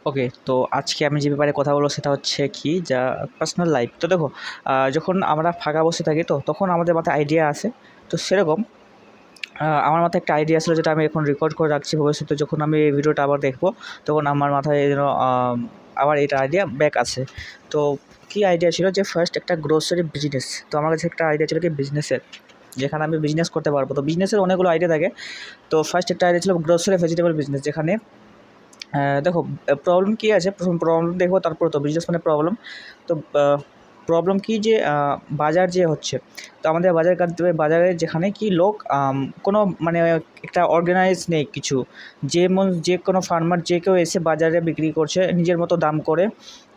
ওকে, তো আজকে আমি যে ব্যাপারে কথা বলবো সেটা হচ্ছে কি যা পার্সোনাল লাইফ। তো দেখো, যখন আমরা ফাঁকা বসে থাকি তো তখন আমাদের মাথায় আইডিয়া আসে। তো সেরকম আমার মাথায় একটা আইডিয়া ছিল যেটা আমি এখন রেকর্ড করে রাখছি। ভবিষ্যতে যখন আমি এই ভিডিওটা আবার দেখবো তখন আমার মাথায় যেন আবার এটা আইডিয়া ব্যাক আসে। তো কী আইডিয়া ছিল যে ফার্স্ট একটা গ্রোসারি বিজনেস। তো আমার কাছে একটা আইডিয়া ছিল কি বিজনেসের, যেখানে আমি বিজনেস করতে পারবো। তো বিজনেসের অনেকগুলো আইডিয়া থাকে। তো ফার্স্ট একটা আইডিয়া ছিল গ্রোসারি ভেজিটেবল বিজনেস, যেখানে দেখো প্রবলেম কী আছে, প্রথম প্রবলেম দেখবো তারপর তো বিজনেস মানে প্রবলেম। তো প্রবলেম কী যে বাজার যে হচ্ছে, তো আমাদের বাজারে যেখানে কি লোক কোনো মানে একটা অর্গানাইজ নেই কিছু, যে কোনো ফার্মার যে কেউ এসে বাজারে বিক্রি করছে নিজের মতো দাম করে,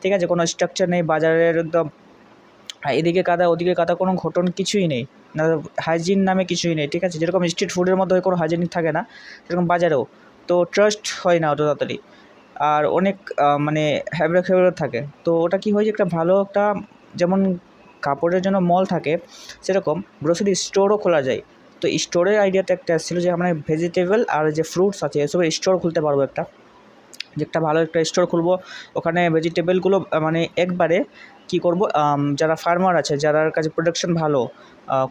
ঠিক আছে, কোনো স্ট্রাকচার নেই বাজারের একদম, এদিকে কাদা ওদিকে কাদা, কোনো ঘটন কিছুই নেই, না হাইজিন নামে কিছুই নেই, ঠিক আছে, যেরকম স্ট্রিট ফুডের মধ্যে কোনো হাইজিনিক থাকে না সেরকম বাজারেও। তো ট্রাস্ট হয় না অত তাড়াতাড়ি, আর অনেক মানে হ্যাবড়া থাকে। তো ওটা কী হয় যে একটা ভালো একটা, যেমন কাপড়ের জন্য মল থাকে সেরকম গ্রোসারি স্টোরও খোলা যায়। তো স্টোরের আইডিয়াটা একটা এসেছিলো যে আমরা ভেজিটেবল আর যে ফ্রুটস আছে এসবের স্টোর খুলতে পারবো একটা, যে একটা ভালো একটা স্টোর খুলবো। ওখানে ভেজিটেবলগুলো মানে একবারে কী করব, যারা ফার্মার আছে যাদের কাছে প্রোডাকশন ভালো,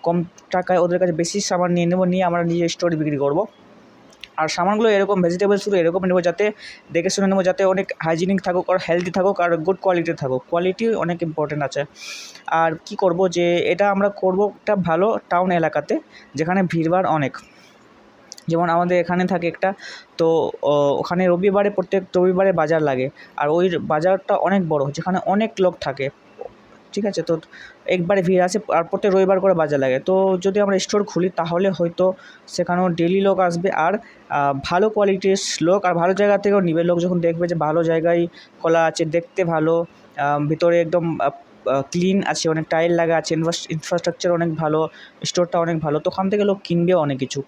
কম টাকায় ওদের কাছে বেশি সামান নিয়ে নেবো, নিয়ে আমরা নিজের স্টোরে বিক্রি করব। আর সামানগুলো এরকম ভেজিটেবলসগুলো এরকম নেবো যাতে দেখে শুনে নেবো, যাতে অনেক হাইজিনিক থাকুক আর হেলদি থাকুক আর গুড কোয়ালিটির থাকুক। কোয়ালিটি অনেক ইম্পর্টেন্ট আছে। আর কি করব যে এটা আমরা করব একটা ভালো টাউন এলাকাতে, যেখানে ভিড়ভাড় অনেক। যেমন আমাদের এখানে থাকে একটা, তো ওখানে প্রত্যেক রবিবারে বাজার লাগে। আর ওই বাজারটা অনেক বড়, যেখানে অনেক লোক থাকে, ঠিক আছে। তো একবারে ভিড় আসে আর প্রত্যেক রবিবার করে বাজার লাগে। তো যদি আমরা স্টোর খুলি তাহলে হয়তো সেখানেও ডেইলি লোক আসবে, আর ভালো কোয়ালিটির লোক, আর ভালো জায়গা থেকেও নিবে লোক। যখন দেখবে যে ভালো জায়গায় খোলা আছে, দেখতে ভালো, ভিতরে একদম ক্লিন আছে, অনেক টাইল লাগা আছে, ইনফ্রাস্ট্রাকচার অনেক ভালো, স্টোরটা অনেক ভালো, তো ওখান থেকে লোক কিনবেও অনেক কিছু।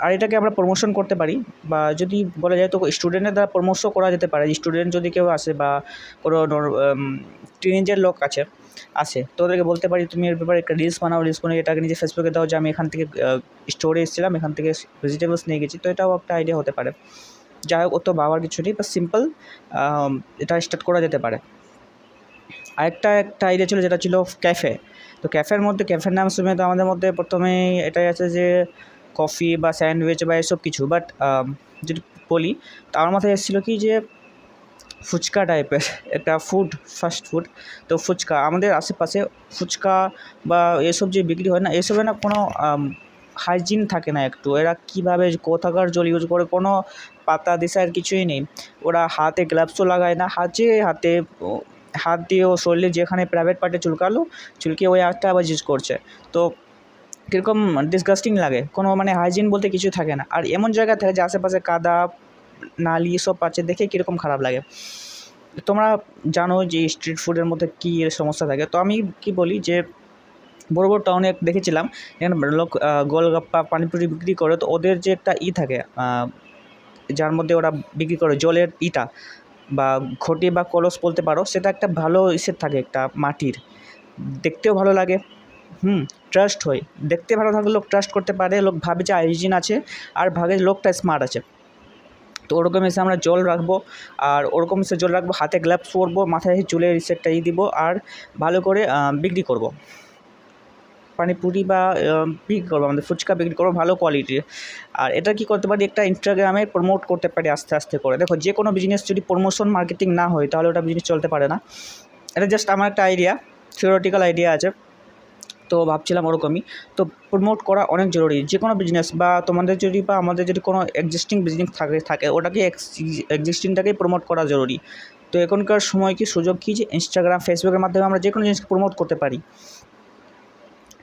আর এটাকে আমরা প্রমোশন করতে পারি, বা যদি বলা যায় তো স্টুডেন্টের দ্বারা প্রমোশন করা যেতে পারে। স্টুডেন্ট যদি কেউ আসে বা কোনো টিনেজের লোক আসে তো ওদেরকে বলতে পারি তুমি এর ব্যাপারে একটা রিলস বানাও, রিলস বানিয়ে এটাকে নিজে ফেসবুকে দাও যে আমি এখান থেকে স্টোরে এসেছিলাম, এখান থেকে ভেজিটেবলস নিয়ে গেছি। তো এটাও একটা আইডিয়া হতে পারে। যাই হোক, অত ভাবার কিছু নেই, বা সিম্পল এটা স্টার্ট করা যেতে পারে। একটা আইডিয়া ছিল যেটা ছিল ক্যাফে। তো ক্যাফের নাম শুনে তো আমাদের মধ্যে প্রথমেই এটাই আছে যে কফি বা স্যান্ডউইচ বা এসব কিছু, বাট যদি বলি তো আমার মাথায় এসেছিলো কি যে ফুচকা টাইপের একটা ফাস্ট ফুড। তো ফুচকা আমাদের আশেপাশে ফুচকা বা এসব যে বিক্রি হয় না, এসবে না কোনো হাইজিন থাকে না একটু। এরা কীভাবে কোথাকার জল ইউজ করে, কোনো পাতা দিশার কিছুই নেই। ওরা হাতে গ্লাভসও লাগায় না, হাত দিয়ে ও শরীরে যেখানে প্রাইভেট পার্টে চুলকিয়ে ওই হাতটা আবার ইউজ করছে। তো কীরকম ডিসগাস্টিং লাগে, কোনো মানে হাইজিন বলতে কিছু থাকে না। আর এমন জায়গা থাকে যে আশেপাশে কাদা নালি সব আছে, দেখে কীরকম খারাপ লাগে। তোমরা জানো যে স্ট্রিট ফুডের মধ্যে কী এর সমস্যা থাকে। তো আমি কি বলি যে বড় বড় টাউনে দেখেছিলাম এখানে লোক গোলগাপ্পা পানিপুরি বিক্রি করে। তো ওদের যে একটা থাকে, যার মধ্যে ওরা বিক্রি করে জলের বা ঘটি বা কলস বলতে পারো, সেটা একটা ভালো থাকে, একটা মাটির, দেখতেও ভালো লাগে। ট্রাস্ট হয়, দেখতে ভালো থাকলে লোক ট্রাস্ট করতে পারে, লোক ভাবে যে হাইজিন আছে, আর ভাবে লোকটা স্মার্ট আছে। তো ওরকম এসে আমরা জল রাখবো, আর ওরকম এসে জল রাখবো, হাতে গ্লাভস পরবো, মাথায় চুলের সেটটা দিব, আর ভালো করে বিক্রি করব পানিপুরি বা বিক্রি করবো, আমাদের ফুচকা বিক্রি করবো ভালো কোয়ালিটির। আর এটা কি করতে পারি, একটা ইনস্টাগ্রামে প্রমোট করতে পারি আস্তে আস্তে করে। দেখো, যে কোনো বিজনেস যদি প্রমোশন মার্কেটিং না হয় তাহলে ওটা বিজনেস চলতে পারে না। এটা জাস্ট আমার একটা আইডিয়া, থিওরিটিক্যাল আইডিয়া আছে। তো ভাবছিলাম ওরকমই। তো প্রমোট করা অনেক জরুরি, যে কোনো বিজনেস, বা তোমাদের যদি বা আমাদের যদি কোনো এক্সিস্টিং বিজনেস থাকে ওটাকে এক্সিস্টিংটাকেই প্রমোট করা জরুরি। তো এখনকার সময় কি সুযোগ কী যে ইনস্টাগ্রাম ফেসবুকের মাধ্যমে আমরা যে কোনো জিনিসকে প্রমোট করতে পারি,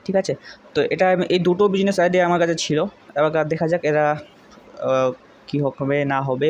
ঠিক আছে। তো এটা এই দুটো বিজনেস আইডিয়া আমার কাছে ছিল। এবার দেখা যাক এরা কী হবে না হবে।